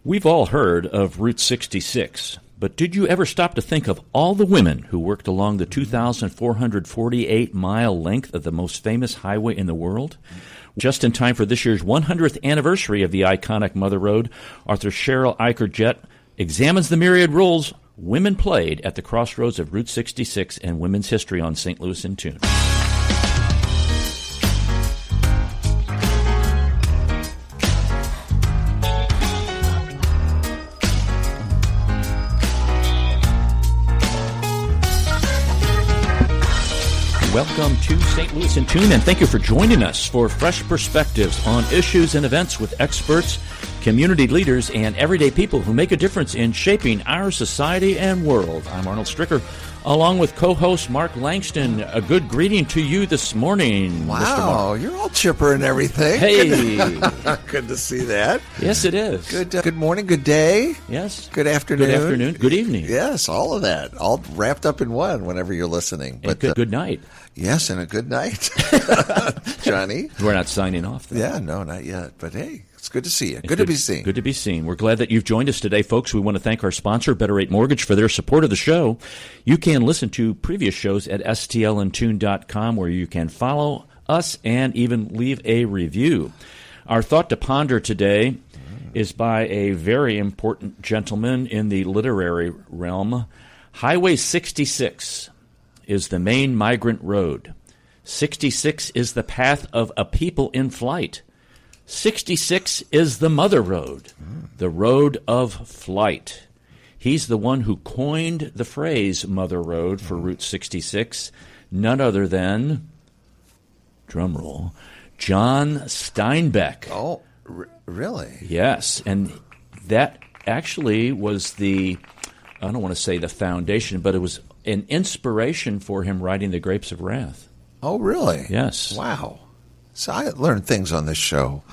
We've all heard of Route 66, but did you ever stop to think of all the women who worked along the 2,448-mile length of the most famous highway in the world? Just in time for this year's 100th anniversary of the iconic Mother Road, author Cheryl Eichar Jett examines the myriad roles women played at the crossroads of Route 66 and women's history on St. Louis in Tune. Welcome to St. Louis in Tune, and thank you for joining us for fresh perspectives on issues and events with experts, community leaders, and everyday people who make a difference in shaping our society and world. I'm Arnold Stricker, along with co-host Mark Langston. A good greeting to you this morning, wow, Mr. Mark. You're all chipper and everything. Hey. Good to see that. Yes, it is. Good morning, good day. Yes. Good afternoon. Good afternoon. Good evening. Yes, all of that. All wrapped up in one whenever you're listening. But good night. Yes, and a good night, Johnny. We're not signing off, though. Yeah, no, not yet. But hey, it's good to see you. Good to be seen. Good to be seen. We're glad that you've joined us today, folks. We want to thank our sponsor, Better Rate Mortgage, for their support of the show. You can listen to previous shows at stlintune.com, where you can follow us and even leave a review. Our thought to ponder today is by a very important gentleman in the literary realm. Highway 66 is the main migrant road. 66 is the path of a people in flight. 66 is the Mother Road, the road of flight. He's the one who coined the phrase Mother Road for Route 66, none other than, drumroll, John Steinbeck. Oh, really? Yes, and that actually was I don't want to say the foundation, but it was an inspiration for him writing The Grapes of Wrath. Oh, really? Yes. Wow. So I learn things on this show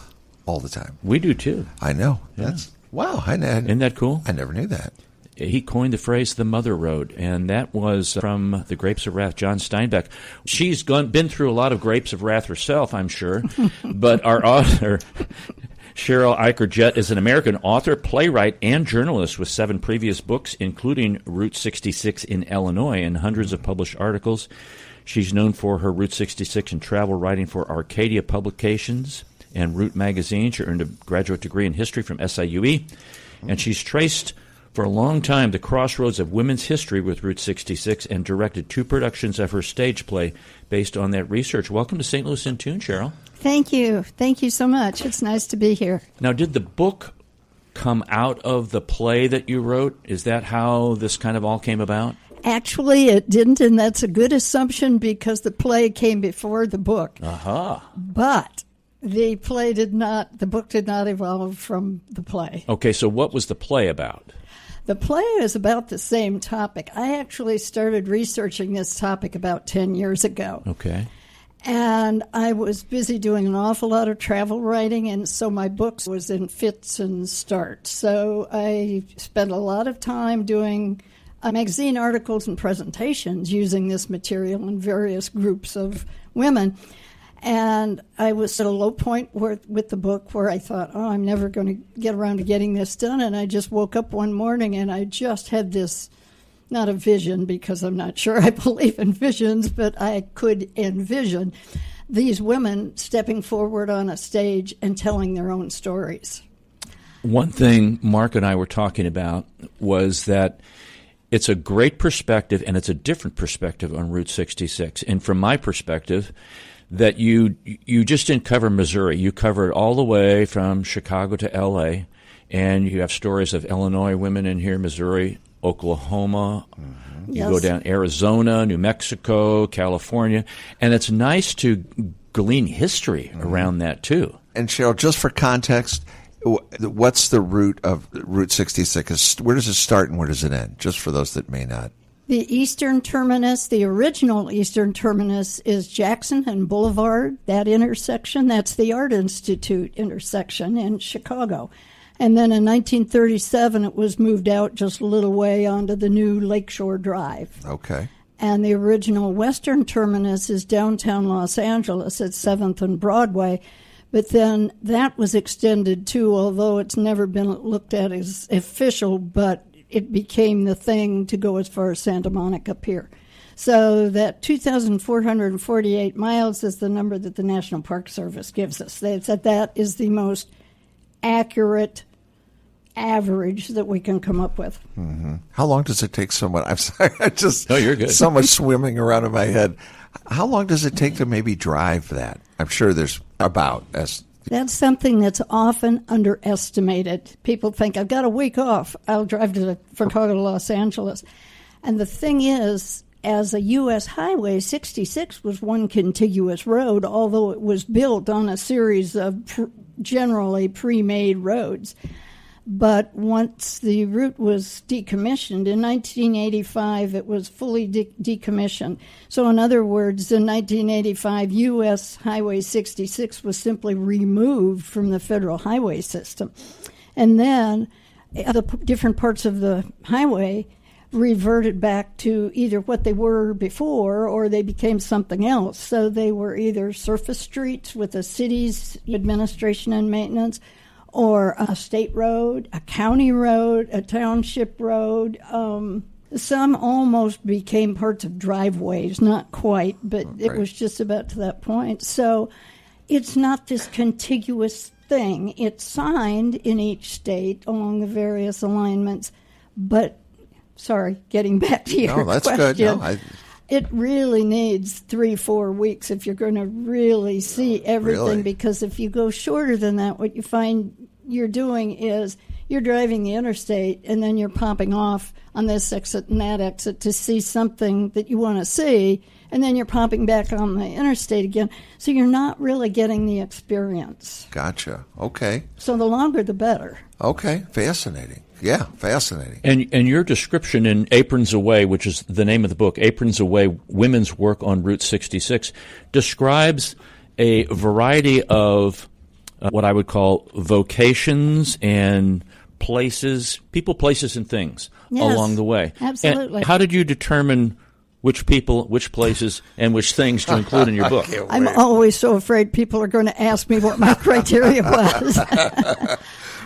all the time. We do, too. I know. Yeah. Wow. Isn't that cool? I never knew that. He coined the phrase the Mother Road, and that was from The Grapes of Wrath, John Steinbeck. She's been through a lot of Grapes of Wrath herself, I'm sure, but our author, Cheryl Eichar Jett, is an American author, playwright, and journalist with 7 previous books, including Route 66 in Illinois and hundreds of published articles. She's known for her Route 66 and travel writing for Arcadia Publications and Route Magazine. She earned a graduate degree in history from SIUE, and she's traced for a long time the crossroads of women's history with Route 66 and directed 2 productions of her stage play based on that research. Welcome to St. Louis in Tune, Cheryl. Thank you. Thank you so much. It's nice to be here. Now, did the book come out of the play that you wrote? Is that how this kind of all came about? Actually, it didn't, and that's a good assumption because the play came before the book. Aha. But the book did not evolve from the play. Okay, so what was the play about? The play is about the same topic. I actually started researching this topic about 10 years ago. Okay. And I was busy doing an awful lot of travel writing, and so my book was in fits and starts. So I spent a lot of time doing magazine articles and presentations using this material in various groups of women. And I was at a low point with the book where I thought, I'm never going to get around to getting this done. And I just woke up one morning and I just had this, not a vision because I'm not sure I believe in visions, but I could envision these women stepping forward on a stage and telling their own stories. One thing Mark and I were talking about was that it's a great perspective and it's a different perspective on Route 66. And from my perspective, that you just didn't cover Missouri. You covered all the way from Chicago to L.A., and you have stories of Illinois women in here, Missouri, Oklahoma. Mm-hmm. You go down Arizona, New Mexico, California, and it's nice to glean history around that, too. And, Cheryl, just for context, what's the route of Route 66? Where does it start and where does it end, just for those that may not? The eastern terminus, the original eastern terminus, is Jackson and Boulevard, that intersection. That's the Art Institute intersection in Chicago. And then in 1937, it was moved out just a little way onto the new Lakeshore Drive. Okay. And the original western terminus is downtown Los Angeles at 7th and Broadway. But then that was extended too, although it's never been looked at as official, but it became the thing to go as far as Santa Monica Pier. So that 2,448 miles is the number that the National Park Service gives us. They said that is the most accurate average that we can come up with. Mm-hmm. How long does it take someone? I'm sorry, No, you're good. So much swimming around in my head. How long does it take to maybe drive that? I'm sure there's That's something that's often underestimated. People think, I've got a week off. I'll drive from Chicago to Los Angeles. And the thing is, as a U.S. highway, 66 was one contiguous road, although it was built on a series of generally pre-made roads. But once the route was decommissioned, in 1985, it was fully decommissioned. So in other words, in 1985, U.S. Highway 66 was simply removed from the federal highway system. And then the different parts of the highway reverted back to either what they were before or they became something else. So they were either surface streets with a city's administration and maintenance, or a state road, a county road, a township road. Some almost became parts of driveways, not quite, but it was just about to that point. So it's not this contiguous thing. It's signed in each state along the various alignments, but getting back to your question. Good. No, it really needs 3-4 weeks if you're going to really see everything, because if you go shorter than that, what you find you're doing is you're driving the interstate and then you're popping off on this exit and that exit to see something that you want to see, and then you're popping back on the interstate again. So you're not really getting the experience. Gotcha. Okay. So the longer the better. Okay. Fascinating. Yeah, fascinating. And your description in Aprons Away, which is the name of the book, Aprons Away, Women's Work on Route 66, describes a variety of what I would call vocations and places, people, places, and things along the way. Absolutely. And how did you determine which people, which places, and which things to include in your book? I'm always so afraid people are going to ask me what my criteria was.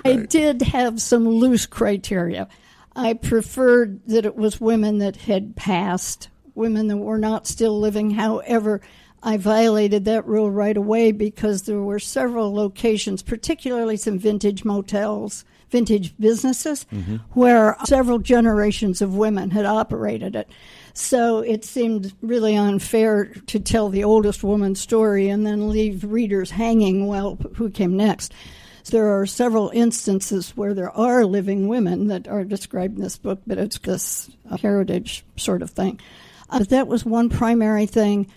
I did have some loose criteria. I preferred that it was women that had passed, women that were not still living. However, I violated that rule right away because there were several locations, particularly some vintage motels, vintage businesses, where several generations of women had operated it. So it seemed really unfair to tell the oldest woman's story and then leave readers hanging, well, who came next? There are several instances where there are living women that are described in this book, but it's this heritage sort of thing. But that was one primary thing.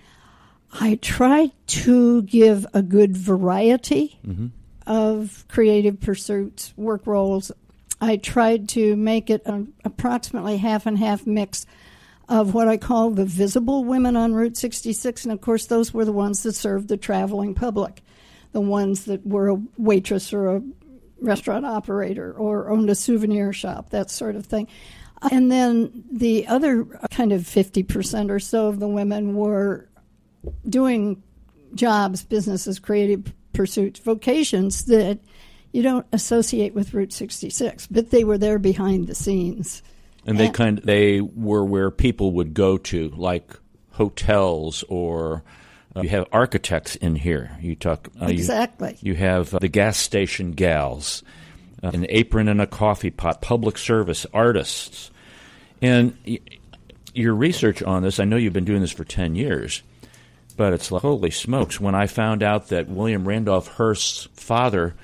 I tried to give a good variety of creative pursuits, work roles. I tried to make it an approximately half and half mix of what I call the visible women on Route 66, and of course those were the ones that served the traveling public. The ones that were a waitress or a restaurant operator or owned a souvenir shop, that sort of thing. And then the other kind of 50% or so of the women were doing jobs, businesses, creative pursuits, vocations that you don't associate with Route 66, but they were there behind the scenes. And they were where people would go to, like hotels or... you have architects in here. You talk exactly. You have the gas station gals, an apron and a coffee pot, public service, artists. And your research on this, I know you've been doing this for 10 years, but it's like, holy smokes, when I found out that William Randolph Hearst's father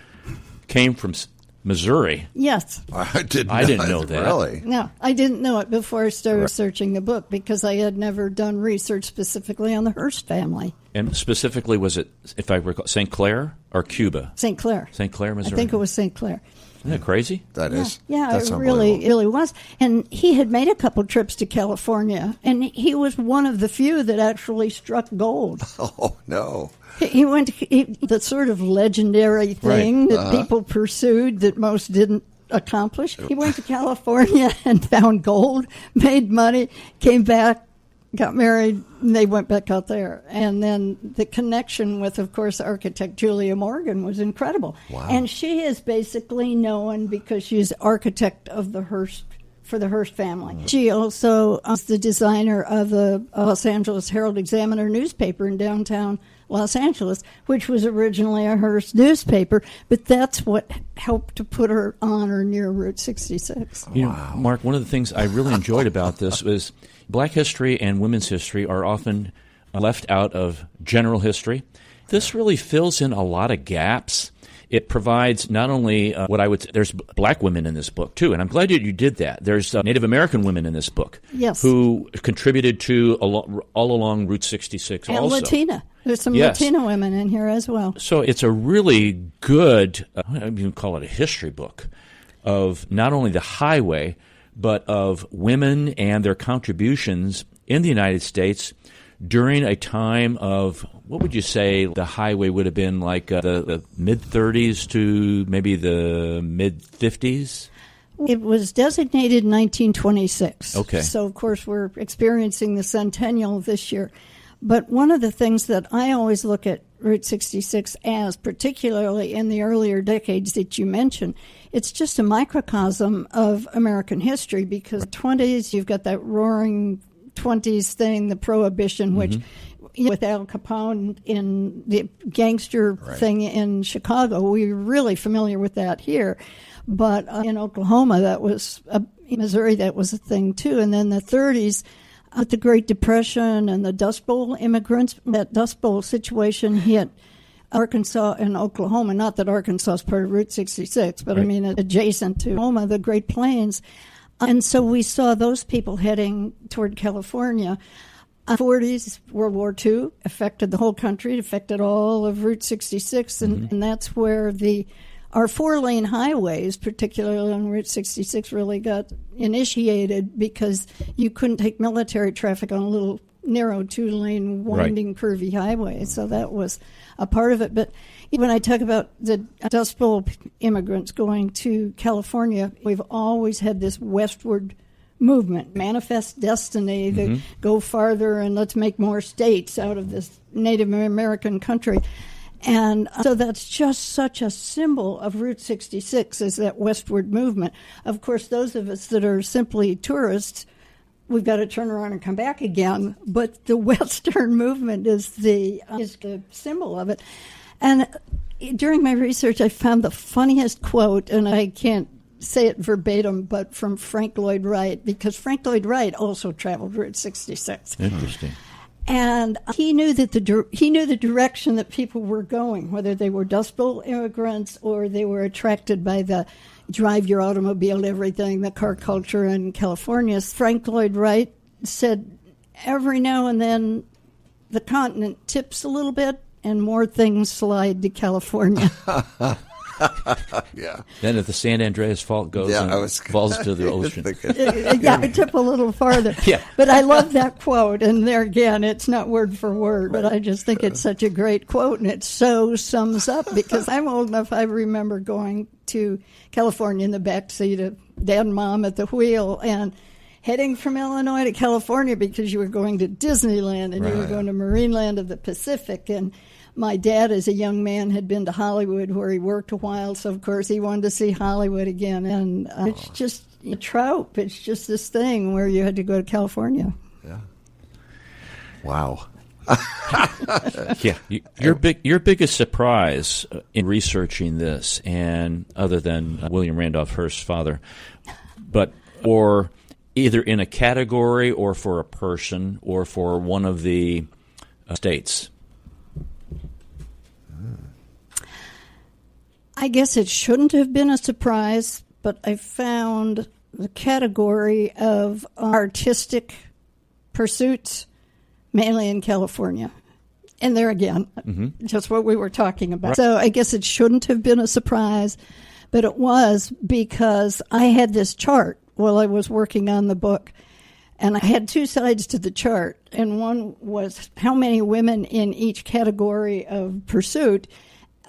came from Missouri. Yes. I didn't know that. Really? No, I didn't know it before I started researching the book because I had never done research specifically on the Hearst family. And specifically, was it, if I recall, St. Clair or Cuba? St. Clair. St. Clair, Missouri. I think it was St. Clair. Isn't that crazy? That is. Yeah, that's it really was. And he had made a couple trips to California, and he was one of the few that actually struck gold. Oh, no. He went to the sort of legendary thing that people pursued that most didn't accomplish. He went to California and found gold, made money, came back, got married, and they went back out there. And then the connection with, of course, architect Julia Morgan was incredible. Wow. And she is basically known because she's architect of the Hearst, for the Hearst family. Mm-hmm. She also is the designer of the Los Angeles Herald-Examiner newspaper in downtown Los Angeles, which was originally a Hearst newspaper, but that's what helped to put her on or near Route 66. You know, Mark, one of the things I really enjoyed about this was Black history and women's history are often left out of general history. This really fills in a lot of gaps. It provides not only what I would say, there's black women in this book, too, and I'm glad you did that. There's Native American women in this book, yes, who contributed to all along Route 66 and also. Latina. There's some Yes. Latina women in here as well. So it's a really good, I don't even call it a history book, of not only the highway, but of women and their contributions in the United States during a time of, what would you say the highway would have been, like the mid-30s to maybe the mid-50s? It was designated in 1926. Okay. So, of course, we're experiencing the centennial this year. But one of the things that I always look at Route 66 as, particularly in the earlier decades that you mentioned, it's just a microcosm of American history, because 20s, you've got that roaring 20s thing, the Prohibition, which with Al Capone in the gangster thing in Chicago, we're really familiar with that here. But in Oklahoma, that was, in Missouri, that was a thing too. And then the 30s, with the Great Depression and the Dust Bowl immigrants, that Dust Bowl situation hit Arkansas and Oklahoma. Not that Arkansas is part of Route 66, but I mean adjacent to Oklahoma, the Great Plains. And so we saw those people heading toward California. 40s, World War II affected the whole country, affected all of Route 66, and that's where our four-lane highways, particularly on Route 66, really got initiated, because you couldn't take military traffic on a little narrow two-lane winding curvy highway. So that was a part of it. But when I talk about the Dust Bowl immigrants going to California, we've always had this westward movement, manifest destiny, to go farther and let's make more states out of this Native American country. And so that's just such a symbol of Route 66, is that westward movement. Of course, those of us that are simply tourists, we've got to turn around and come back again. But the Western movement is the symbol of it. And during my research, I found the funniest quote, and I can't say it verbatim, but from Frank Lloyd Wright, because Frank Lloyd Wright also traveled Route 66. Interesting. And he knew that the direction that people were going, whether they were Dust Bowl immigrants or they were attracted by the drive your automobile, everything, the car culture in California. Frank Lloyd Wright said, every now and then the continent tips a little bit and more things slide to California. Yeah. Then if the San Andreas Fault goes and falls to the ocean. I tip a little farther. Yeah. But I love that quote. And there again, it's not word for word, but I just think it's such a great quote. And it so sums up, because I'm old enough, I remember going to California in the back seat of Dad and Mom at the wheel and heading from Illinois to California because you were going to Disneyland and you were going to Marineland of the Pacific. And my dad, as a young man, had been to Hollywood where he worked a while, so of course he wanted to see Hollywood again. And it's just a trope. It's just this thing where you had to go to California. Yeah. Wow. Yeah. Your biggest surprise in researching this, and other than William Randolph Hearst's father, or either in a category or for a person or for one of the states? I guess it shouldn't have been a surprise, but I found the category of artistic pursuits mainly in California. And there again, just what we were talking about. Right. So I guess it shouldn't have been a surprise, but it was, because I had this chart while I was working on the book, and I had two sides to the chart. And one was how many women in each category of pursuit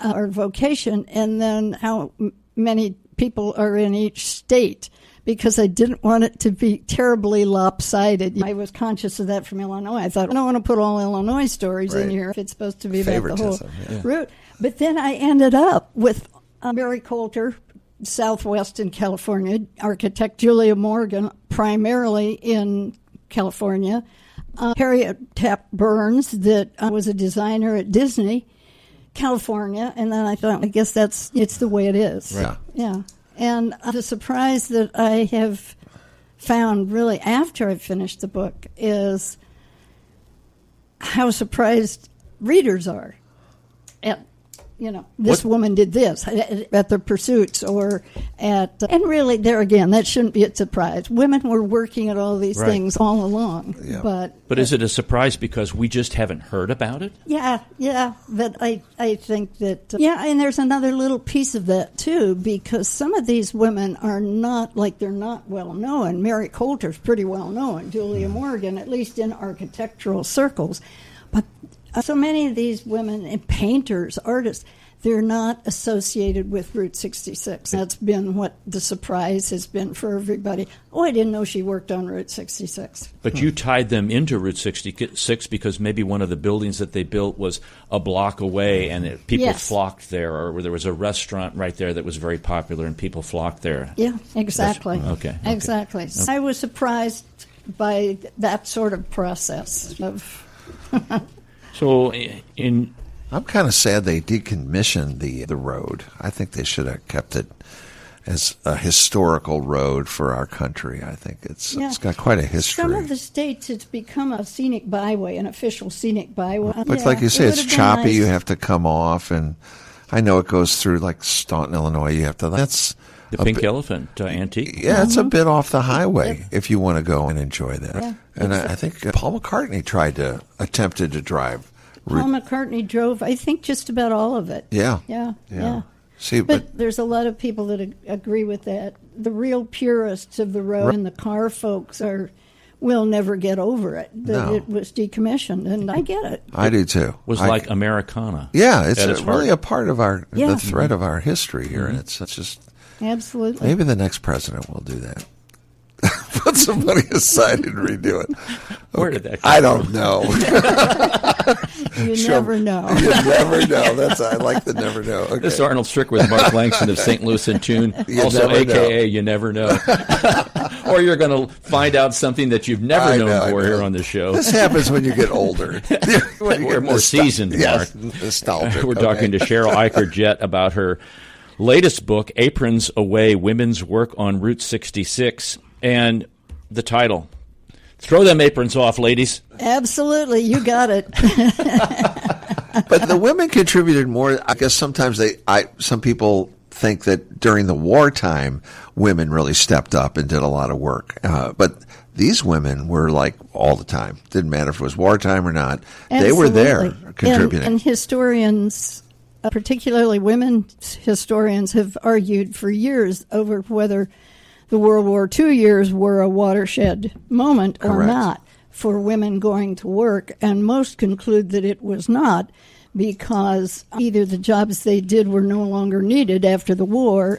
or vocation, and then how many people are in each state. because I didn't want it to be terribly lopsided. I was conscious of that from Illinois. I thought, I don't want to put all Illinois stories in here if it's supposed to be about the whole route. But then I ended up with Mary Coulter, Southwest in California, architect Julia Morgan, primarily in California, Harriet Tapp Burns, that was a designer at Disney, California, and then I thought, I guess it's the way it is. Right. Yeah. And the surprise that I have found really after I finished the book is how surprised readers are at, this woman did this at the Pursuits or at, and really there again, that shouldn't be a surprise. Women were working at all these things all along. Yeah. But is it a surprise because we just haven't heard about it? Yeah. But I think that, and there's another little piece of that too, because some of these women are not, they're not well known. Mary Coulter's pretty well known, Julia Morgan, at least in architectural circles. But so many of these women, and painters, artists, they're not associated with Route 66. That's been what the surprise has been for everybody. Oh, I didn't know she worked on Route 66. But you tied them into Route 66 because maybe one of the buildings that they built was a block away and people flocked there, or there was a restaurant right there that was very popular and people flocked there. Yeah, exactly. Okay. Exactly. So I was surprised by that sort of process of... So I'm kind of sad they decommissioned the road. I think they should have kept it as a historical road for our country. I think it's got quite a history. Some of the states, it's become a scenic byway, an official scenic byway. But like you say, it's choppy. Nice. You have to come off, and I know it goes through Staunton, Illinois. You have to. That's the Pink Elephant Antique. Yeah, it's a bit off the highway if you want to go and enjoy that. Yeah, and I think Paul McCartney attempted to drive. Paul McCartney drove, I think, just about all of it. Yeah. See, but there's a lot of people that agree with that. The real purists of the road and the car folks will never get over it, that it was decommissioned, and I get it. I do, too. It was like Americana. Yeah, it's really a part of the thread of our history here, and it's just... Absolutely. Maybe the next president will do that. Put some money aside and redo it. Where did that come I don't know. You never know. You never know. I like the never know. Okay. This is Arnold Strick with Mark Langston of St. Louis in Tune, also a.k.a. You Never Know. Or you're going to find out something that you've never known before here on the show. This happens when you get older. We're more seasoned, Mark. Yes, nostalgic. We're talking to Cheryl Eichar Jett about her latest book, Aprons Away, Women's Work on Route 66. And the title, Throw Them Aprons Off, Ladies. Absolutely, you got it. But the women contributed more. I guess sometimes some people think that during the wartime, women really stepped up and did a lot of work. But these women were all the time. Didn't matter if it was wartime or not. Absolutely. They were there contributing. And historians, particularly women historians, have argued for years over whether the World War II years were a watershed moment or not for women going to work, and most conclude that it was not, because either the jobs they did were no longer needed after the war,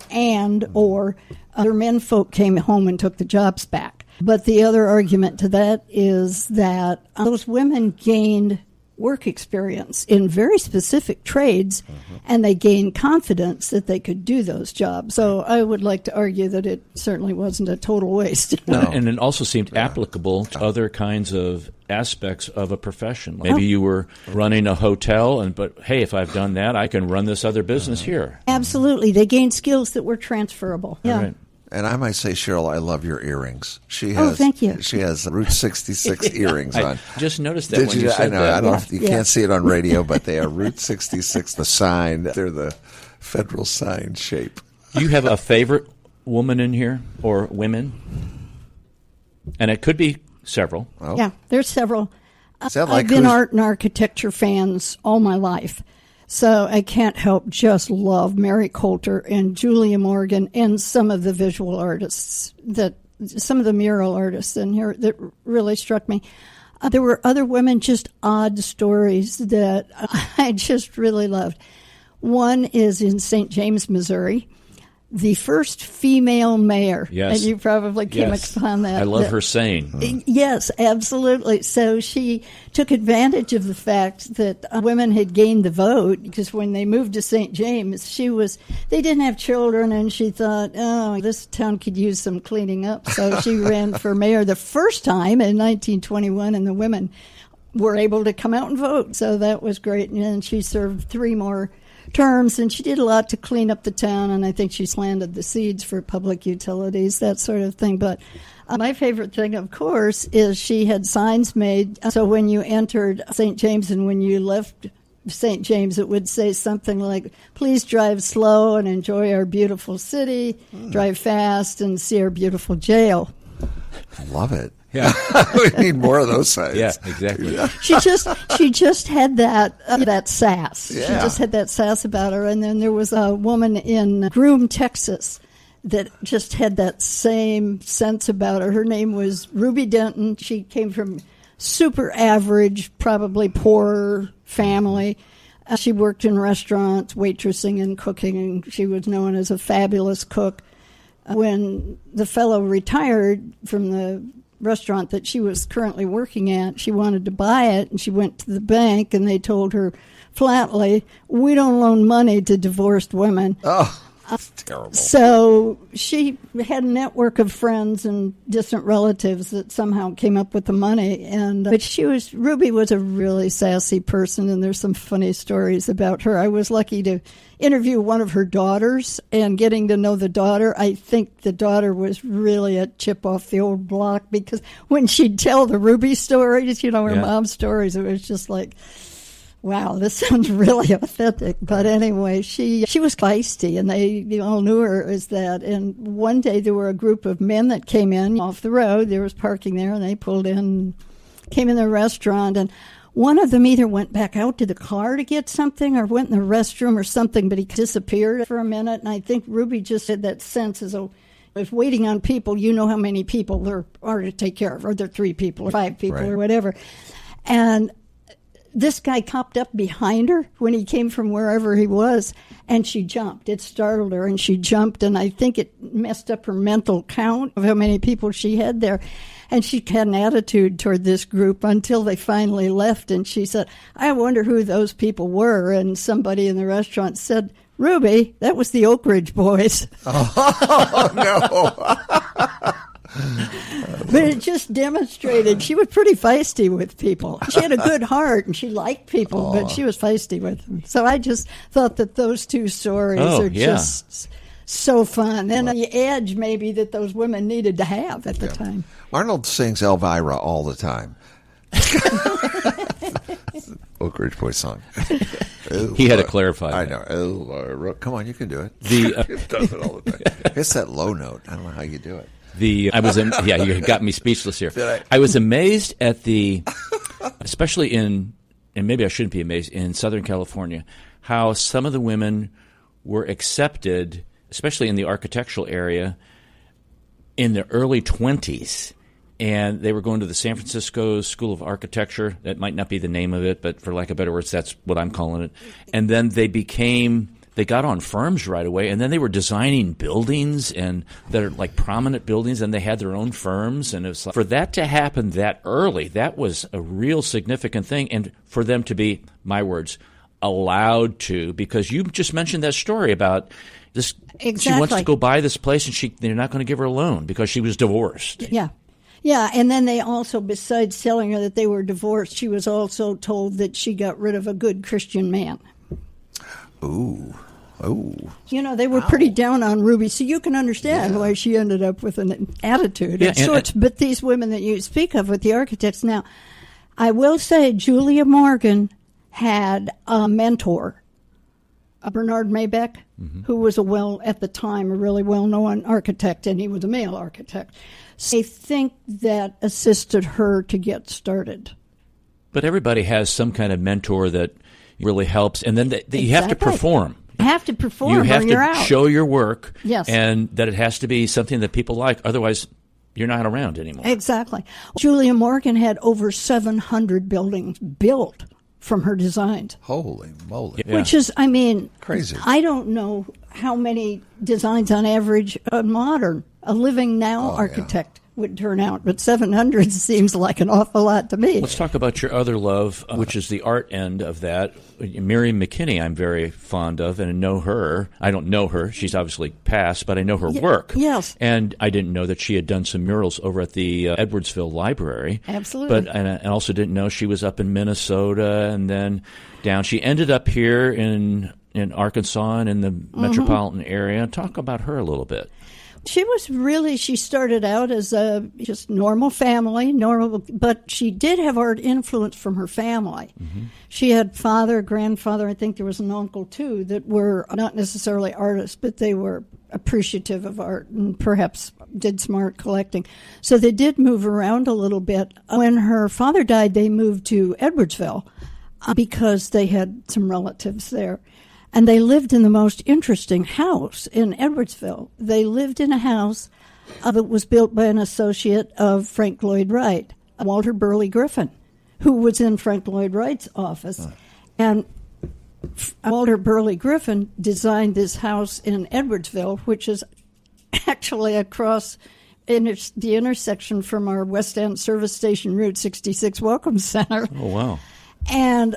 or other menfolk came home and took the jobs back. But the other argument to that is that those women gained work experience in very specific trades, and they gained confidence that they could do those jobs. So I would like to argue that it certainly wasn't a total waste. No. And it also seemed applicable to other kinds of aspects of a profession. Maybe you were running a hotel, but hey, if I've done that, I can run this other business here. Absolutely. They gained skills that were transferable. Yeah. Right. And I might say, Cheryl, I love your earrings. Thank you. She has Route 66 earrings on. I just noticed that when you said that. I don't know if you can't see it on radio, but they are Route 66, the sign. They're the federal sign shape. Do you have a favorite woman in here, or women? And it could be several. Oh. Yeah, there's several. I've been art and architecture fans all my life. So I can't help just love Mary Coulter and Julia Morgan and some of the visual artists, some of the mural artists in here that really struck me. There were other women, just odd stories that I just really loved. One is in St. James, Missouri. the first female mayor. Yes. And you probably came Yes. upon that. I love her saying. Yes, absolutely. So she took advantage of the fact that women had gained the vote, because when they moved to St. James, they didn't have children, and she thought, oh, this town could use some cleaning up. So she ran for mayor the first time in 1921, and the women were able to come out and vote. So that was great. And she served 3 more terms, and she did a lot to clean up the town, and I think she planted the seeds for public utilities, that sort of thing. But my favorite thing, of course, is she had signs made. So when you entered St. James and when you left St. James, it would say something like, please drive slow and enjoy our beautiful city, drive fast and see our beautiful jail. I love it. Yeah. We need more of those signs. Yeah, exactly. She just had that sass. Yeah. She just had that sass about her. And then there was a woman in Groom, Texas, that just had that same sense about her. Her name was Ruby Denton. She came from super average, probably poor family. She worked in restaurants, waitressing and cooking, and she was known as a fabulous cook. When the fellow retired from the restaurant that she was currently working at, she wanted to buy it, and she went to the bank, and they told her flatly, we don't loan money to divorced women. Oh, that's terrible. So she had a network of friends and distant relatives that somehow came up with the money. But Ruby was a really sassy person, and there's some funny stories about her. I was lucky to interview one of her daughters, and getting to know the daughter, I think the daughter was really a chip off the old block, because when she'd tell the Ruby stories, her mom's stories, it was just like, wow, this sounds really authentic. But anyway, she was feisty, and they all knew her as that. And one day there were a group of men that came in off the road. There was parking there, and they pulled in, came in the restaurant, and one of them either went back out to the car to get something or went in the restroom or something, but he disappeared for a minute. And I think Ruby just had that sense as though if waiting on people, you know how many people there are to take care of, or there are 3 people or 5 people or whatever. And this guy popped up behind her when he came from wherever he was, and she jumped. It startled her, and she jumped, and I think it messed up her mental count of how many people she had there. And she had an attitude toward this group until they finally left, and she said, I wonder who those people were. And somebody in the restaurant said, Ruby, that was the Oak Ridge Boys. Oh, no. But it just demonstrated she was pretty feisty with people. She had a good heart, and she liked people, but she was feisty with them. So I just thought that those 2 stories are just so fun, and the edge maybe that those women needed to have at the time. Arnold sings Elvira all the time. Oak Ridge Boys song. He had to clarify I that. know. Elvira. Come on, you can do it. He does it all the time. It's that low note. I don't know how you do it. you got me speechless here. I was amazed at especially and maybe I shouldn't be amazed, in Southern California, how some of the women were accepted, especially in the architectural area, in the early 20s. And they were going to the San Francisco School of Architecture. That might not be the name of it, but for lack of better words, that's what I'm calling it. And then they got on firms right away, and then they were designing buildings and that are like prominent buildings, and they had their own firms. And it was like, for that to happen that early, that was a real significant thing. And for them to be, my words, allowed to, because you just mentioned that story about this. Exactly. She wants to go buy this place, and they're not going to give her a loan because she was divorced. Yeah. Yeah, and then they also, besides telling her that they were divorced, she was also told that she got rid of a good Christian man. Ooh. Oh. They were pretty down on Ruby, so you can understand why she ended up with an attitude of sorts. But these women that you speak of with the architects, now, I will say Julia Morgan had a mentor, Bernard Maybeck, who was at the time, a really well-known architect, and he was a male architect. So I think that assisted her to get started. But everybody has some kind of mentor that really helps, and then you have to perform. You have to perform, you have or you're to out. Show your work, yes, and that it has to be something that people like. Otherwise, you're not around anymore. Exactly. Julia Morgan had over 700 buildings built from her designs. Holy moly. Yeah. Which is, I mean, crazy. I don't know how many designs on average a living now architect would turn out, but 700 seems like an awful lot to me. Let's talk about your other love, which is the art end of that. Miriam McKinney I'm very fond of and know her. I don't know her. She's obviously passed, but I know her work. Yes. And I didn't know that she had done some murals over at the Edwardsville Library. Absolutely. But and I also didn't know she was up in Minnesota and then down. She ended up here in Arkansas and in the metropolitan area. Talk about her a little bit. She started out as a just normal family, but she did have art influence from her family. Mm-hmm. She had father, grandfather, I think there was an uncle too, that were not necessarily artists, but they were appreciative of art and perhaps did some art collecting. So they did move around a little bit. When her father died, they moved to Edwardsville because they had some relatives there. And they lived in the most interesting house in Edwardsville. They lived in a house that was built by an associate of Frank Lloyd Wright, Walter Burley Griffin, who was in Frank Lloyd Wright's office. And Walter Burley Griffin designed this house in Edwardsville, which is actually across the intersection from our West End service station, Route 66 Welcome Center. Oh, wow. And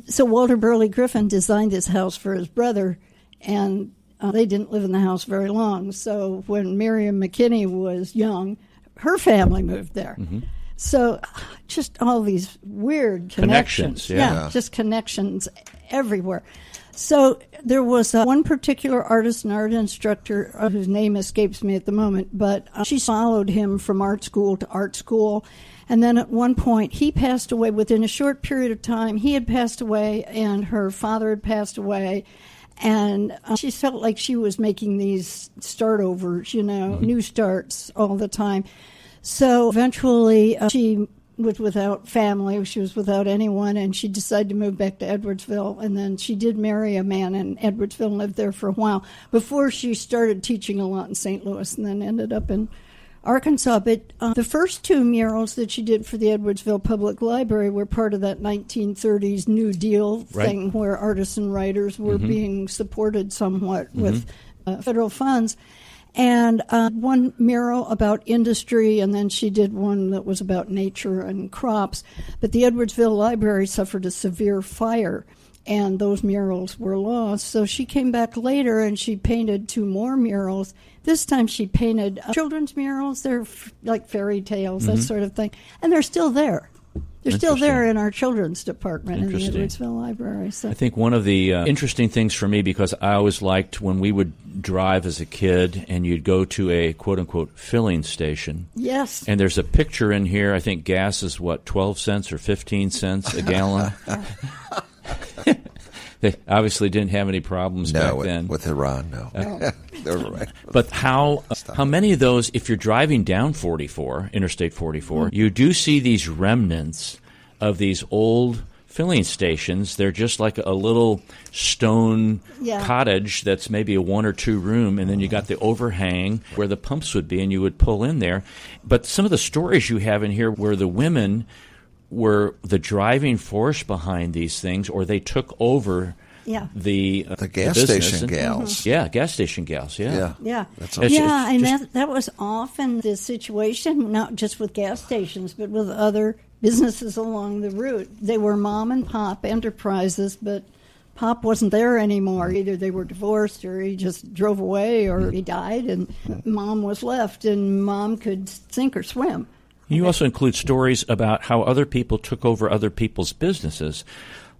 so Walter Burley Griffin designed this house for his brother, and they didn't live in the house very long. So when Miriam McKinney was young, her family moved there. Mm-hmm. So just all these weird connections. Yeah, just connections everywhere. So there was one particular artist and art instructor whose name escapes me at the moment, but she followed him from art school to art school. And then at one point, he passed away. Within a short period of time, he had passed away, and her father had passed away. And she felt like she was making these start-overs, new starts all the time. So eventually, she was without family. She was without anyone, and she decided to move back to Edwardsville. And then she did marry a man in Edwardsville and lived there for a while before she started teaching a lot in St. Louis and then ended up in Arkansas. But the first two murals that she did for the Edwardsville Public Library were part of that 1930s New Deal thing where artists and writers were being supported somewhat with federal funds. And one mural about industry, and then she did one that was about nature and crops. But the Edwardsville Library suffered a severe fire, and those murals were lost. So she came back later, and she painted two more murals. This time she painted children's murals. They're like fairy tales, that sort of thing. And they're still there. They're still there in our children's department in the Edwardsville Library. So. I think one of the interesting things for me, because I always liked when we would drive as a kid and you'd go to a quote-unquote filling station. Yes. And there's a picture in here. I think gas is, 12 cents or 15 cents a gallon? They obviously didn't have any problems back then. With Iran, no. Right. But how many of those, if you're driving down 44, Interstate 44, you do see these remnants of these old filling stations. They're just like a little stone cottage that's maybe a one or two room, and then you got the overhang where the pumps would be, and you would pull in there. But some of the stories you have in here where the women were the driving force behind these things, or they took over the gas station gals. Yeah, gas station gals, Yeah. And that was often the situation, not just with gas stations, but with other businesses along the route. They were mom and pop enterprises, but Pop wasn't there anymore. Either they were divorced or he just drove away or he died, and Mom was left, and Mom could sink or swim. You also include stories about how other people took over other people's businesses,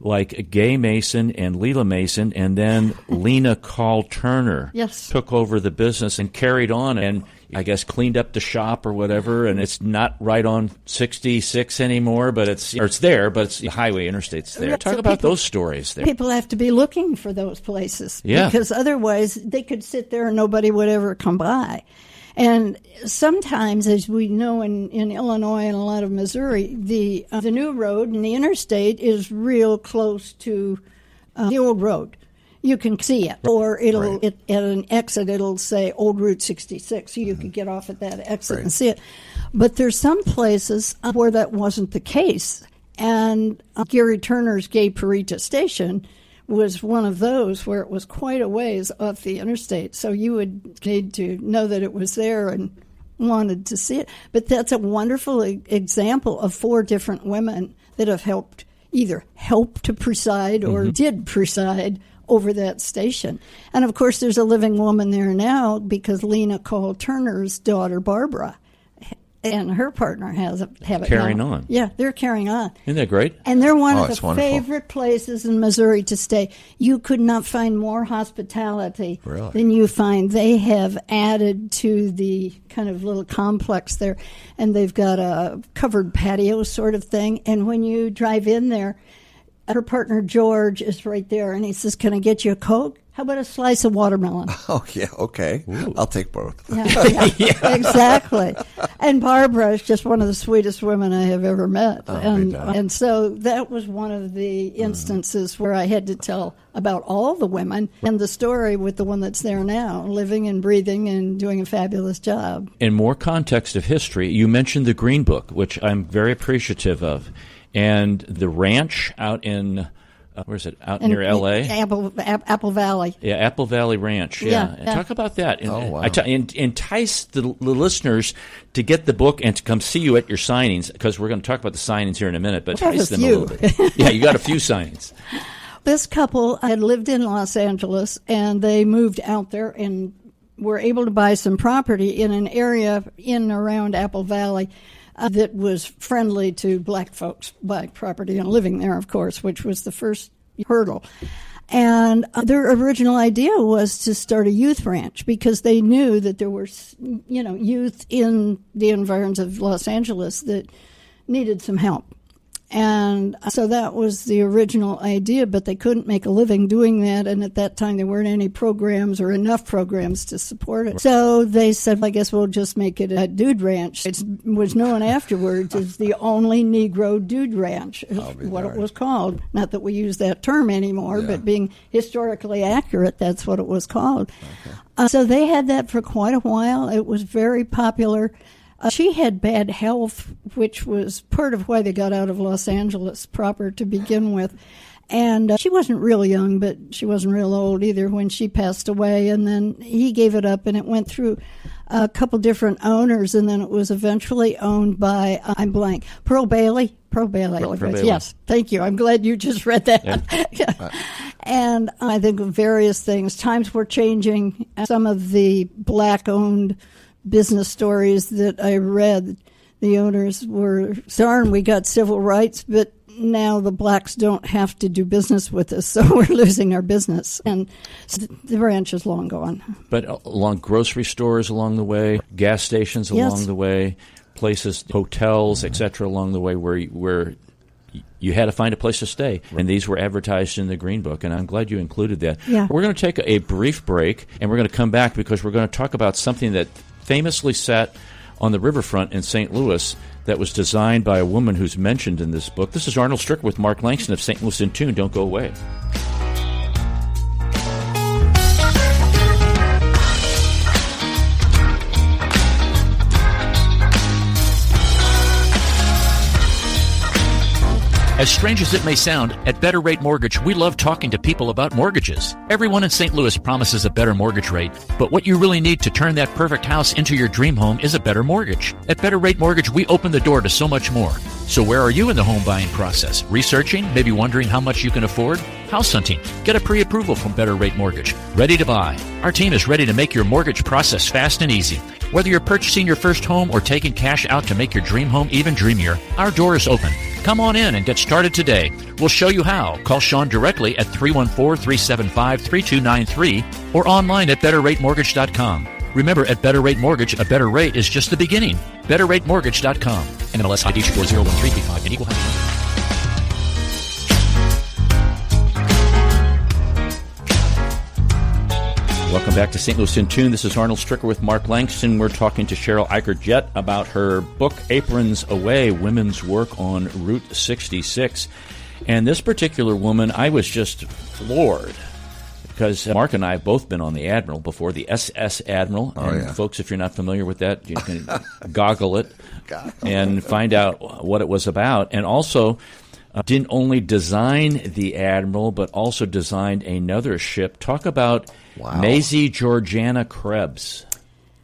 like Gay Mason and Leela Mason, and then Lena Call Turner took over the business and carried on and, I guess, cleaned up the shop or whatever, and it's not right on 66 anymore, but it's there, but it's the highway, interstate's there. Talk about those stories there. People have to be looking for those places because otherwise they could sit there and nobody would ever come by. And sometimes, as we know in Illinois and a lot of Missouri, the new road and the interstate is real close to the old road. You can see it. Or at an exit, it'll say Old Route 66, so you could get off at that exit and see it. But there's some places where that wasn't the case. And Gary Turner's Gay Parita Station was one of those where it was quite a ways off the interstate. So you would need to know that it was there and wanted to see it. But that's a wonderful example of 4 different women that have either helped to preside or did preside over that station. And, of course, there's a living woman there now because Lena Cole Turner's daughter, Barbara, and her partner have it carrying now. on. Yeah, they're carrying on. Isn't that great? And they're one of the wonderful. favorite places in Missouri to stay. You could not find more hospitality than you find. They have added to the kind of little complex there, and they've got a covered patio sort of thing. And when you drive in there, her partner George is right there, and he says, "Can I get you a Coke? How about a slice of watermelon?" Oh, yeah, okay. Ooh. I'll take both. Yeah, exactly. And Barbara is just one of the sweetest women I have ever met. And so that was one of the instances where I had to tell about all the women and the story with the one that's there now, living and breathing and doing a fabulous job. In more context of history, you mentioned the Green Book, which I'm very appreciative of, and the ranch out in... where is it? Out near L.A.? Apple Valley. Yeah, Apple Valley Ranch. Yeah. Talk about that. Wow. Entice the listeners to get the book and to come see you at your signings, because we're going to talk about the signings here in a minute, but entice them a little bit. Yeah, you got a few signings. This couple had lived in Los Angeles, and they moved out there and were able to buy some property in an area in and around Apple Valley that was friendly to black folks buying property and living there, of course, which was the first hurdle. And their original idea was to start a youth ranch because they knew that there were, youth in the environs of Los Angeles that needed some help. And so that was the original idea, but they couldn't make a living doing that. And at that time, there weren't any programs or enough programs to support it. So they said, I guess we'll just make it a dude ranch. It was known afterwards as the only Negro dude ranch, is what it was called. Not that we use that term anymore, but being historically accurate, that's what it was called. Okay. So they had that for quite a while. It was very popular. She had bad health, which was part of why they got out of Los Angeles proper to begin with. And she wasn't real young, but she wasn't real old either when she passed away. And then he gave it up, and it went through a couple different owners, and then it was eventually owned by, Pearl Bailey. Pearl Bailey. Yes, thank you. I'm glad you just read that. Yeah. And I think of various things. Times were changing. Some of the black-owned business stories that I read, the owners were, darn, we got civil rights, but now the blacks don't have to do business with us, so we're losing our business. And the ranch is long gone. But along grocery stores along the way, gas stations along the way, places, hotels, etc. along the way where you had to find a place to stay. And these were advertised in the Green Book, and I'm glad you included that. Yeah. We're going to take a brief break, and we're going to come back because we're going to talk about something that famously sat on the riverfront in St. Louis that was designed by a woman who's mentioned in this book. This is Arnold Stricker with Mark Langston of St. Louis in Tune. Don't go away. As strange as it may sound, at Better Rate Mortgage, we love talking to people about mortgages. Everyone in St. Louis promises a better mortgage rate, but what you really need to turn that perfect house into your dream home is a better mortgage. At Better Rate Mortgage, we open the door to so much more. So where are you in the home buying process? Researching? Maybe wondering how much you can afford? House hunting? Get a pre-approval from Better Rate Mortgage. Ready to buy. Our team is ready to make your mortgage process fast and easy. Whether you're purchasing your first home or taking cash out to make your dream home even dreamier, our door is open. Come on in and get started today. We'll show you how. Call Sean directly at 314-375-3293 or online at betterratemortgage.com. Remember, at Better Rate Mortgage, a better rate is just the beginning. betterratemortgage.com. NMLS ID 401335 and equal housing. Welcome back to St. Louis in Tune. This is Arnold Stricker with Mark Langston. We're talking to Cheryl Eichar Jett about her book, Aprons Away, Women's Work on Route 66. And this particular woman, I was just floored because Mark and I have both been on the Admiral before, the SS Admiral. Folks, if you're not familiar with that, you can goggle it and find out what it was about. And also, didn't only design the Admiral, but also designed another ship. Talk about Maisie Georgiana Krebs.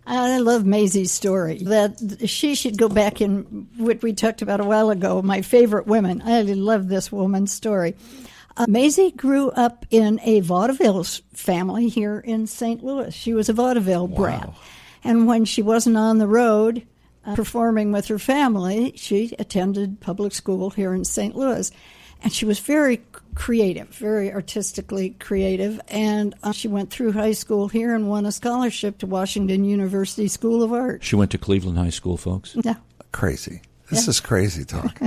I love Maisie's story. That she should go back in what we talked about a while ago, my favorite women. I love this woman's story. Maisie grew up in a vaudeville family here in St. Louis. She was a vaudeville brat. And when she wasn't on the road performing with her family, she attended public school here in St. Louis. And she was very creative, very artistically creative. And she went through high school here and won a scholarship to Washington University School of Art. She went to Cleveland High School, folks. Yeah. Crazy. This is crazy talk.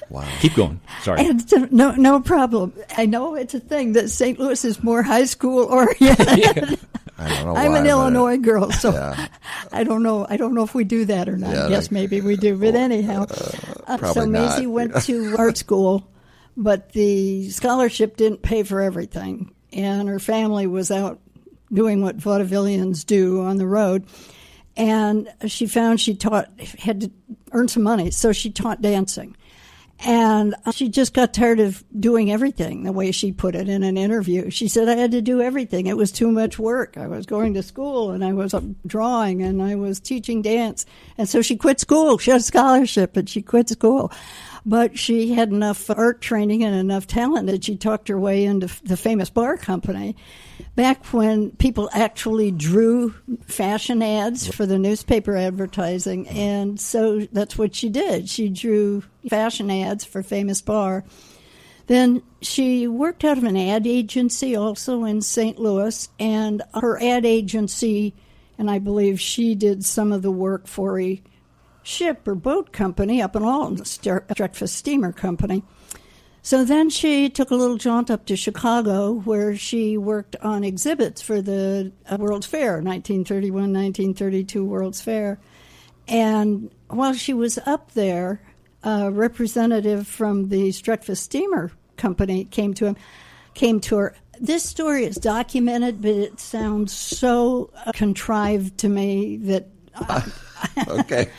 Wow. Keep going. Sorry. And no problem. I know it's a thing that St. Louis is more high school oriented. I don't know I'm why, an Illinois girl, so yeah. I don't know if we do that or not. Yeah, yes, maybe we do. But anyhow, so Maisie went to art school, but the scholarship didn't pay for everything, and her family was out doing what vaudevillians do on the road. And she found had to earn some money, so she taught dancing. And she just got tired of doing everything, the way she put it in an interview. She said, I had to do everything. It was too much work. I was going to school, and I was drawing, and I was teaching dance. And so she quit school. She had a scholarship, but she quit school. But she had enough art training and enough talent that she talked her way into the famous bar company. Back when people actually drew fashion ads for the newspaper advertising, and so that's what she did. She drew fashion ads for Famous Bar. Then she worked out of an ad agency also in St. Louis, and her ad agency, and I believe she did some of the work for a ship or boat company up in Alton, Breakfast Steamer Company. So then she took a little jaunt up to Chicago, where she worked on exhibits for the World's Fair, 1931, 1932 World's Fair. And while she was up there, a representative from the Breakfast Steamer Company came to her. This story is documented, but it sounds so contrived to me that okay.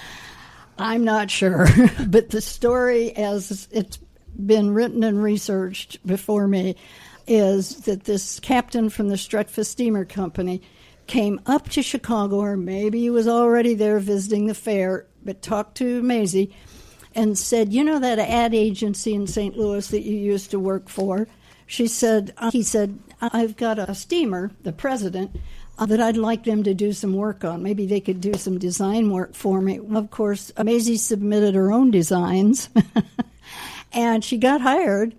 I'm not sure. But the story, as it's been written and researched before me, is that this captain from the Stretfus Steamer Company came up to Chicago, or maybe he was already there visiting the fair, but talked to Maisie and said, you know that ad agency in St. Louis that you used to work for? He said, I've got a steamer, the president, that I'd like them to do some work on. Maybe they could do some design work for me. Of course, Maisie submitted her own designs, and she got hired.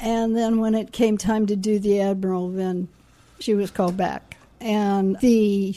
And then when it came time to do the Admiral, then she was called back. And the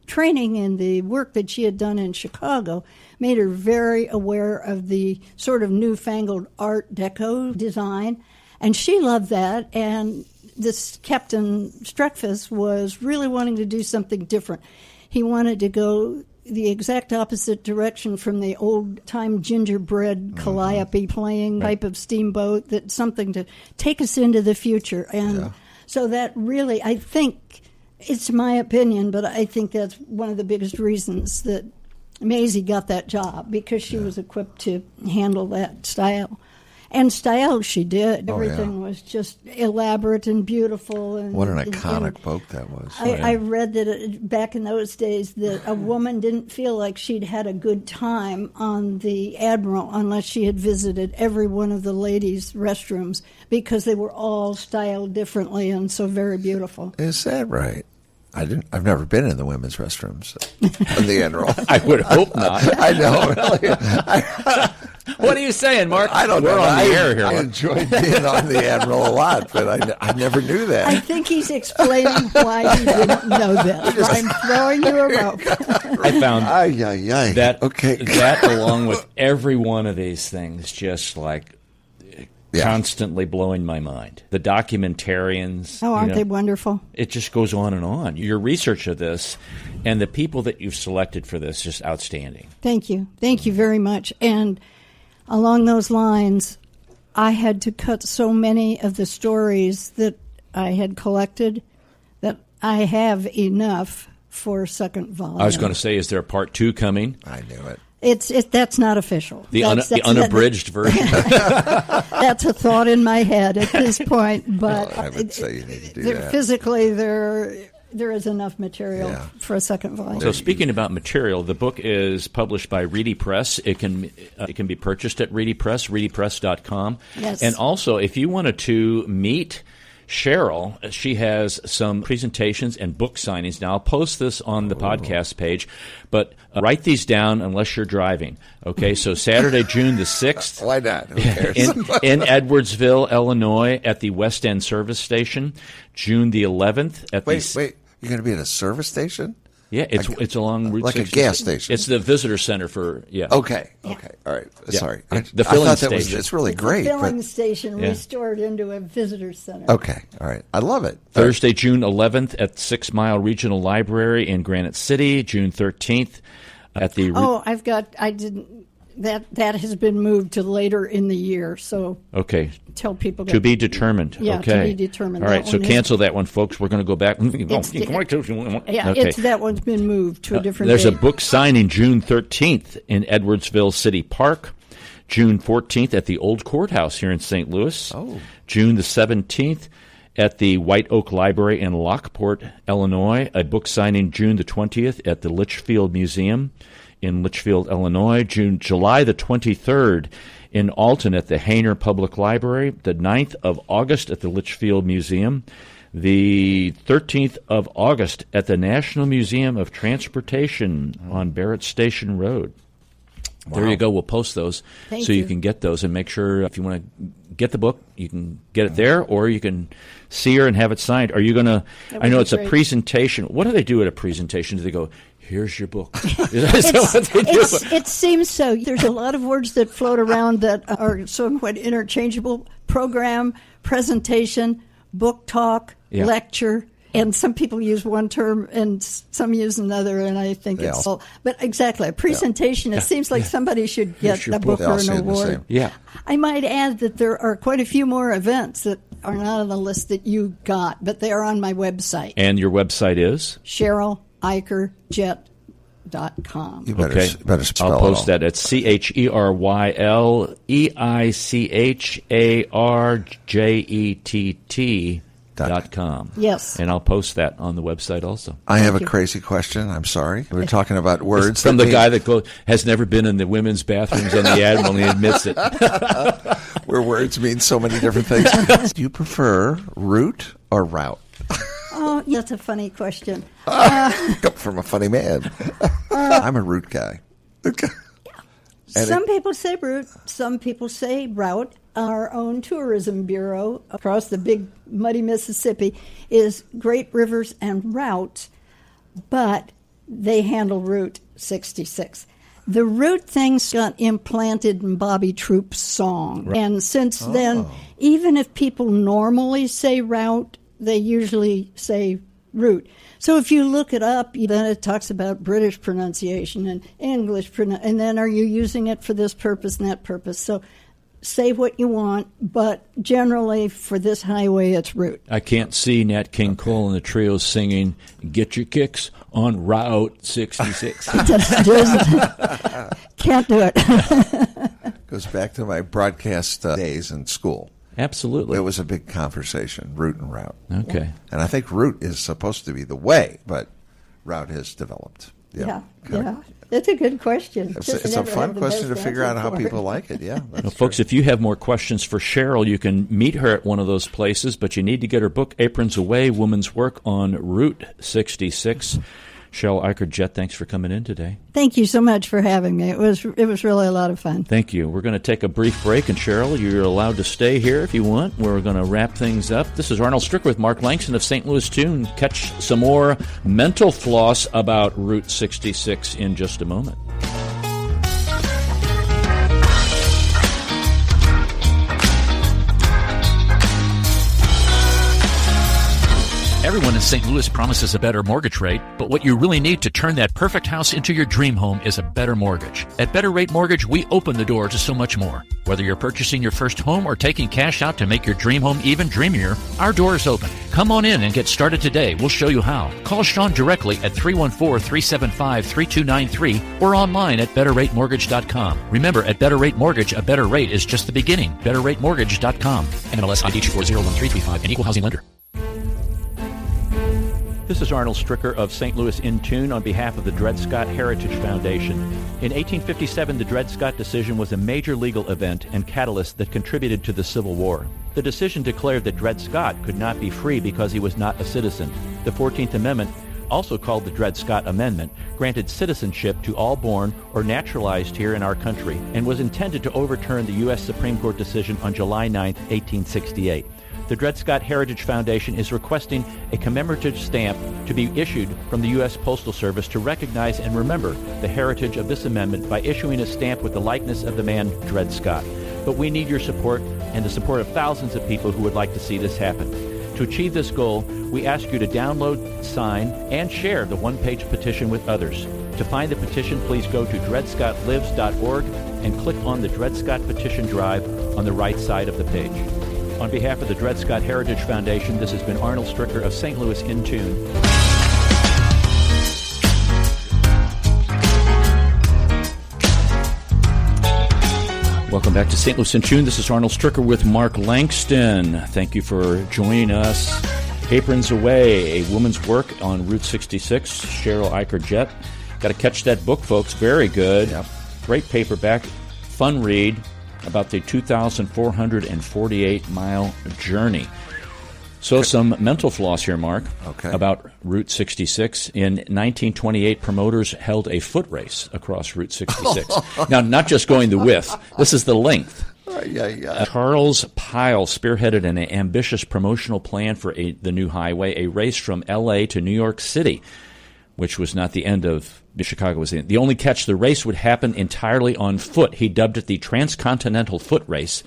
training and the work that she had done in Chicago made her very aware of the sort of newfangled Art Deco design. And she loved that, and this Captain Stretfus was really wanting to do something different. He wanted to go the exact opposite direction from the old-time gingerbread calliope playing type of steamboat, that's something to take us into the future. And so that really, I think, it's my opinion, but I think that's one of the biggest reasons that Maisie got that job, because she was equipped to handle that style. And style she did. Everything was just elaborate and beautiful. And what an iconic boat that was. I read that back in those days that a woman didn't feel like she'd had a good time on the Admiral unless she had visited every one of the ladies' restrooms, because they were all styled differently and so very beautiful. Is that right? I've never been in the women's restrooms on the Admiral. I would hope not. I know. Really. What are you saying, Mark? I don't know. We're on the air here. I enjoyed being on the Admiral a lot, but I never knew that. I think he's explaining why he didn't know this. I'm throwing you a rope. I found that along with every one of these things, just like constantly blowing my mind. The documentarians. Oh, aren't they wonderful? It just goes on and on. Your research of this and the people that you've selected for this, just outstanding. Thank you. Thank you very much. And along those lines, I had to cut so many of the stories that I had collected that I have enough for a second volume. I was going to say, is there a part 2 coming? I knew it. That's not official. The unabridged version. That's a thought in my head at this point, but I would say you need to do that. Physically, there is enough material for a second volume. So speaking about material, the book is published by Reedy Press. It can be purchased at Reedy Press, reedypress.com. Yes. And also, if you wanted to meet Cheryl, she has some presentations and book signings. Now, I'll post this on the podcast page, but write these down unless you're driving. Okay, so Saturday, June the 6th. Why not? Who cares? in Edwardsville, Illinois, at the West End Service Station. June the 11th at Wait. You're going to be at a service station? Yeah, it's along Route like 66. a gas station. It's the visitor center for Okay. All right. Yeah. Sorry. The filling station. It's really great. The filling station restored into a visitor center. Okay. All right. I love it. Thursday, June 11th at 6 Mile Regional Library in Granite City. June 13th at the... That has been moved to later in the year, so tell people to be determined. Yeah, okay. to be determined. All right, so cancel that one, folks. We're going to go back. That one's been moved to a different There's date. a book signing June 13th in Edwardsville City Park. June 14th at the Old Courthouse here in St. Louis. June the 17th at the White Oak Library in Lockport, Illinois. A book signing June the 20th at the Litchfield Museum in Litchfield, Illinois. July the 23rd in Alton at the Hainer Public Library. The 9th of August at the Litchfield Museum. The 13th of August at the National Museum of Transportation on Barrett Station Road. Wow. There you go. We'll post those so you can get those, and make sure if you want to get the book, you can get it there, or you can see her and have it signed. Are you going to? I know it's a presentation. What do they do at a presentation? Do they go, "Here's your book"? Is that what they do? It seems so. There's a lot of words that float around that are somewhat interchangeable: program, presentation, book talk, lecture. And some people use one term and some use another, and I think it's all. But exactly, a presentation, it seems like somebody should get a book or an award. Yeah. I might add that there are quite a few more events that are not on the list that you got, but they are on my website. And your website is? Cheryl Eichar Jett.com. You better spell I'll post it all. that at Cheryleichharjett.com. Yes. And I'll post that on the website also. I have a crazy question. I'm sorry. We're talking about words. It's from the guy that has never been in the women's bathrooms on the Admiral, and he admits it. Where words mean so many different things. Do you prefer route or route? Oh, that's a funny question. From a funny man. I'm a route guy. Some people say route, some people say route. Our own tourism bureau across the big muddy Mississippi is Great Rivers and Routes, but they handle Route 66. The route things got implanted in Bobby Troupe's song, and since then, even if people normally say route, they usually say route. So if you look it up, then it talks about British pronunciation and English pronunciation, and then are you using it for this purpose and that purpose? So say what you want, but generally for this highway, it's route. I can't see Nat King Cole and the trio singing "Get Your Kicks on Route 66." Can't do it. Goes back to my broadcast days in school. Absolutely. It was a big conversation, route and route. Okay. And I think route is supposed to be the way, but route has developed. Yeah. That's a good question. It's a fun question to figure out how people like it. Yeah, well, folks, if you have more questions for Cheryl, you can meet her at one of those places, but you need to get her book, Aprons Away, Women's Work on Route 66. Cheryl Eichar Jett, thanks for coming in today. Thank you so much for having me. It was really a lot of fun. Thank you. We're going to take a brief break, and Cheryl, you're allowed to stay here if you want. We're going to wrap things up. This is Arnold Stricker with Mark Langston of St. Louis Tune. Catch some more mental floss about Route 66 in just a moment. Everyone in St. Louis promises a better mortgage rate, but what you really need to turn that perfect house into your dream home is a better mortgage. At Better Rate Mortgage, we open the door to so much more. Whether you're purchasing your first home or taking cash out to make your dream home even dreamier, our door is open. Come on in and get started today. We'll show you how. Call Sean directly at 314-375-3293 or online at betterratemortgage.com. Remember, at Better Rate Mortgage, a better rate is just the beginning. betterratemortgage.com. NMLS ID 2401335, an equal housing lender. This is Arnold Stricker of St. Louis In Tune on behalf of the Dred Scott Heritage Foundation. In 1857, the Dred Scott decision was a major legal event and catalyst that contributed to the Civil War. The decision declared that Dred Scott could not be free because he was not a citizen. The 14th Amendment, also called the Dred Scott Amendment, granted citizenship to all born or naturalized here in our country and was intended to overturn the U.S. Supreme Court decision on July 9, 1868. The Dred Scott Heritage Foundation is requesting a commemorative stamp to be issued from the U.S. Postal Service to recognize and remember the heritage of this amendment by issuing a stamp with the likeness of the man Dred Scott. But we need your support and the support of thousands of people who would like to see this happen. To achieve this goal, we ask you to download, sign, and share the one-page petition with others. To find the petition, please go to dredscottlives.org and click on the Dred Scott Petition Drive on the right side of the page. On behalf of the Dred Scott Heritage Foundation, this has been Arnold Stricker of St. Louis In Tune. Welcome back to St. Louis In Tune. This is Arnold Stricker with Mark Langston. Thank you for joining us. Aprons Away, a woman's work on Route 66, Cheryl Eichar Jett. Got to catch that book, folks. Very good. Yep. Great paperback. Fun read about the 2,448-mile journey. So some mental floss here, Mark, about Route 66. In 1928, promoters held a foot race across Route 66. Now, not just going the width. This is the length. Charles Pyle spearheaded an ambitious promotional plan for the new highway, a race from L.A. to New York City, which was not the end of Chicago. Was the only catch. The race would happen entirely on foot. He dubbed it the Transcontinental Foot Race,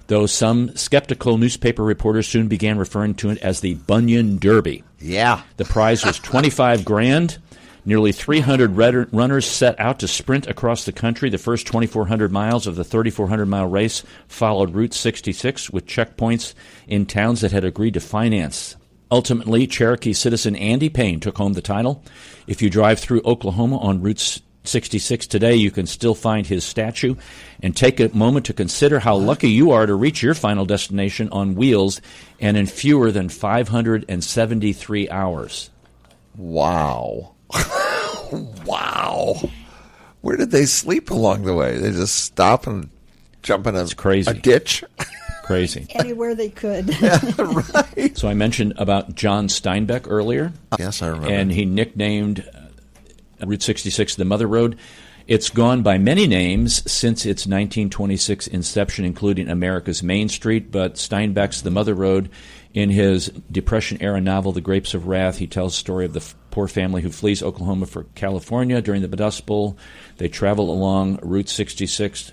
though some skeptical newspaper reporters soon began referring to it as the Bunyan Derby. Yeah. The prize was $25,000. Nearly 300 runners set out to sprint across the country. The first 2,400 miles of the 3,400-mile race followed Route 66 with checkpoints in towns that had agreed to finance. Ultimately, Cherokee citizen Andy Payne took home the title. If you drive through Oklahoma on Route 66 today, you can still find his statue. And take a moment to consider how lucky you are to reach your final destination on wheels and in fewer than 573 hours. Wow. Wow. Where did they sleep along the way? They just stop and jump in a ditch? Crazy. Anywhere they could. Yeah, right. So I mentioned about John Steinbeck earlier. Yes, I remember. And he nicknamed Route 66 the Mother Road. It's gone by many names since its 1926 inception, including America's Main Street, but Steinbeck's the Mother Road. In his Depression-era novel, The Grapes of Wrath, he tells the story of the poor family who flees Oklahoma for California during the Dust Bowl. They travel along Route 66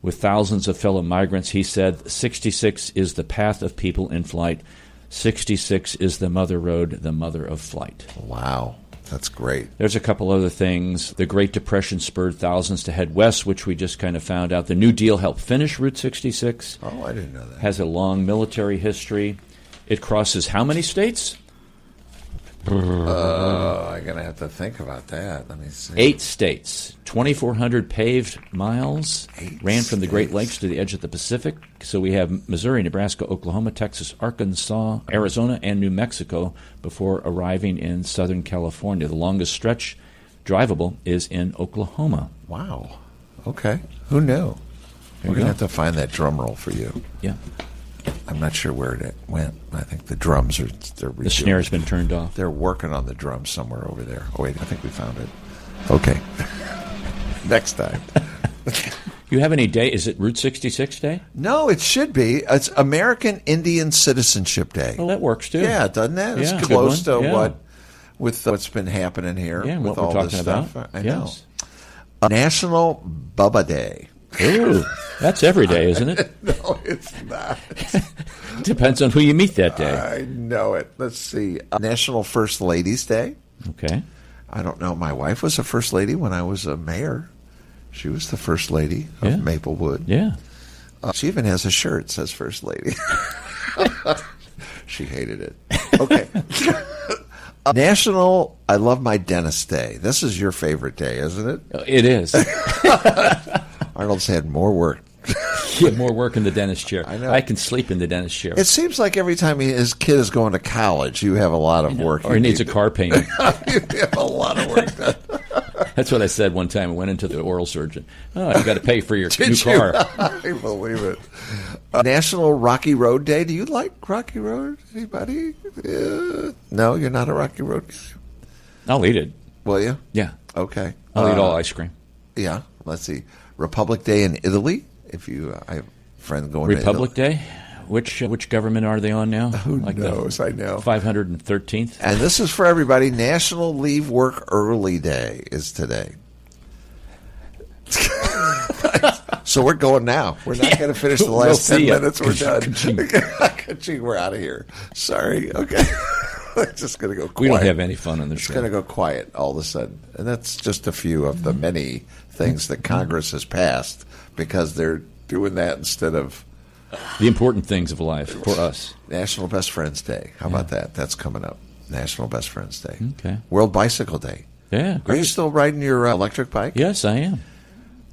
with thousands of fellow migrants. He said, 66 is the path of people in flight. 66 is the Mother Road, the mother of flight. Wow. That's great. There's a couple other things. The Great Depression spurred thousands to head west, which we just kind of found out. The New Deal helped finish Route 66. Oh, I didn't know that. Has a long military history. It crosses how many states? I'm going to have to think about that. Let me see. 8 states. 2,400 paved miles. Ran from the Great Lakes to the edge of the Pacific. So we have Missouri, Nebraska, Oklahoma, Texas, Arkansas, Arizona, and New Mexico before arriving in Southern California. The longest stretch drivable is in Oklahoma. Wow. Okay. Who knew? We're going to have to find that drum roll for you. Yeah. I'm not sure where it went. I think the drums are... The snare's been turned off. They're working on the drums somewhere over there. Oh, wait, I think we found it. Okay. Next time. You have any day? Is it Route 66 Day? No, it should be. It's American Indian Citizenship Day. Well, that works, too. Yeah, doesn't it? It's close to what's been happening here with what all we're this talking stuff. about. I know. National Bubba Day. Ooh. That's every day, isn't it? No, it's not. Depends on who you meet that day. I know it. Let's see. National First Ladies Day. Okay. I don't know. My wife was a first lady when I was a mayor. She was the first lady of Maplewood. Yeah. She even has a shirt that says First Lady. She hated it. Okay. National I Love My Dentist Day. This is your favorite day, isn't it? It is. Arnold's had more work. You have more work in the dentist chair. I know. I can sleep in the dentist chair. It seems like every time his kid is going to college, you have a lot of work. Or he needs a car painted. You have a lot of work done. That's what I said one time. I went into the oral surgeon. Oh, you got to pay for your new car. I believe it. National Rocky Road Day. Do you like Rocky Road? Anybody? No, you're not a Rocky Road guy? I'll eat it. Will you? Yeah. Okay. I'll eat all ice cream. Yeah. Let's see. Republic Day in Italy. If you, I have a friend going Republic to Italy. Day? Which government are they on now? Who knows? I know. 513th? And this is for everybody. National Leave Work Early Day is today. So we're going now. We're not going to finish the last 10 minutes. We're done. We're out of here. Sorry. Okay. We're just going to go quiet. We don't have any fun on the show. It's going to go quiet all of a sudden. And that's just a few of the many things that Congress has passed because they're doing that instead of the important things of life for us. National Best Friends Day. How about that? That's coming up. National Best Friends Day. Okay. World Bicycle Day. Yeah, great. Are you still riding your electric bike? Yes, I am.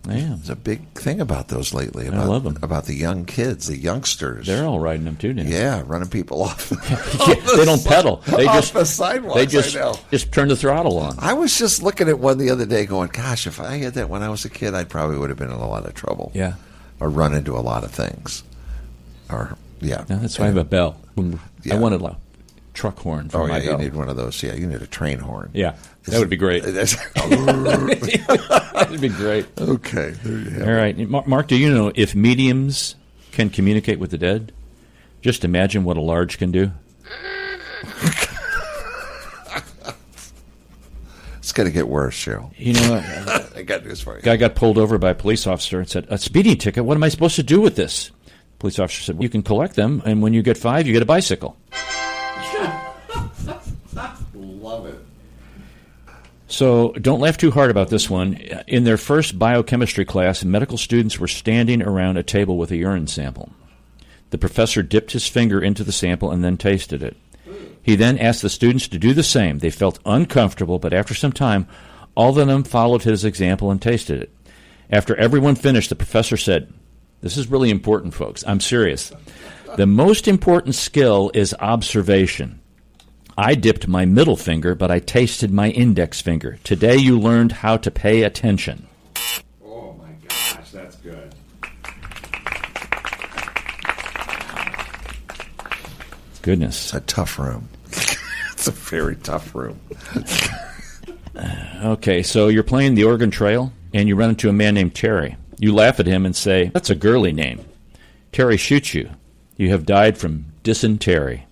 There's a big thing about those lately. I love them. About the young kids, the youngsters. They're all riding them too now. Yeah, running people off. They don't pedal. They off just the sidewalks. They just turn the throttle on. I was just looking at one the other day, going, "Gosh, if I had that when I was a kid, I probably would have been in a lot of trouble. Yeah, or run into a lot of things. Or no, that's why I have a bell. I wanted a truck horn for my bell. You need one of those. Yeah, you need a train horn. Yeah, that would be great. That'd be great. Okay, there you have it. All right, Mark, do you know if mediums can communicate with the dead? Just imagine what a large can do. It's going to get worse, Cheryl. You know what? I got news for you. Guy got pulled over by a police officer and said, "A speeding ticket? What am I supposed to do with this?" Police officer said, "You can collect them, and when you get 5, you get a bicycle." Love it. So don't laugh too hard about this one. In their first biochemistry class, medical students were standing around a table with a urine sample. The professor dipped his finger into the sample and then tasted it. He then asked the students to do the same. They felt uncomfortable, but after some time, all of them followed his example and tasted it. After everyone finished, the professor said, "This is really important, folks. I'm serious. The most important skill is observation. I dipped my middle finger, but I tasted my index finger. Today you learned how to pay attention." Oh, my gosh, that's good. Goodness. It's a tough room. It's a very tough room. Okay, so you're playing the Oregon Trail, and you run into a man named Terry. You laugh at him and say, "That's a girly name." Terry shoots you. You have died from dysentery.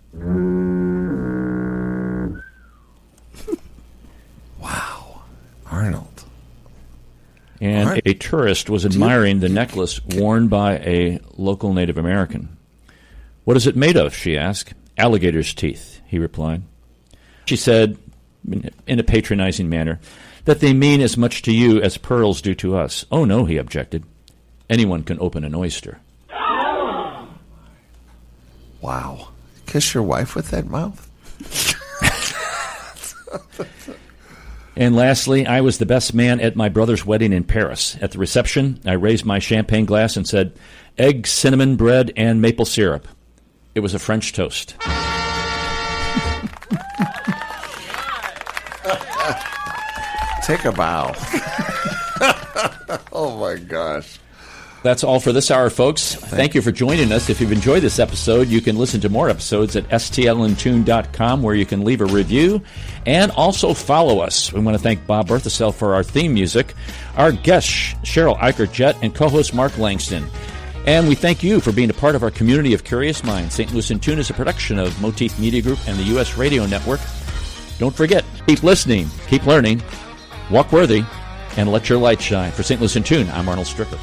Wow. Arnold. And a tourist was admiring the necklace worn by a local Native American. "What is it made of?" she asked. "Alligator's teeth," he replied. She said, in a patronizing manner, "that they mean as much to you as pearls do to us." "Oh, no," he objected. "Anyone can open an oyster." Wow. Kiss your wife with that mouth? And lastly, I was the best man at my brother's wedding in Paris. At the reception, I raised my champagne glass and said, "Egg, cinnamon bread, and maple syrup." It was a French toast. Take a bow. Oh, my gosh. That's all for this hour, folks. Thank you for joining us. If you've enjoyed this episode, you can listen to more episodes at stlintune.com, where you can leave a review and also follow us. We want to thank Bob Berthasell for our theme music, our guest, Cheryl Eichar Jett, and co-host Mark Langston. And we thank you for being a part of our community of curious minds. St. Louis in Tune is a production of Motif Media Group and the U.S. Radio Network. Don't forget, keep listening, keep learning, walk worthy, and let your light shine. For St. Louis in Tune, I'm Arnold Strickler.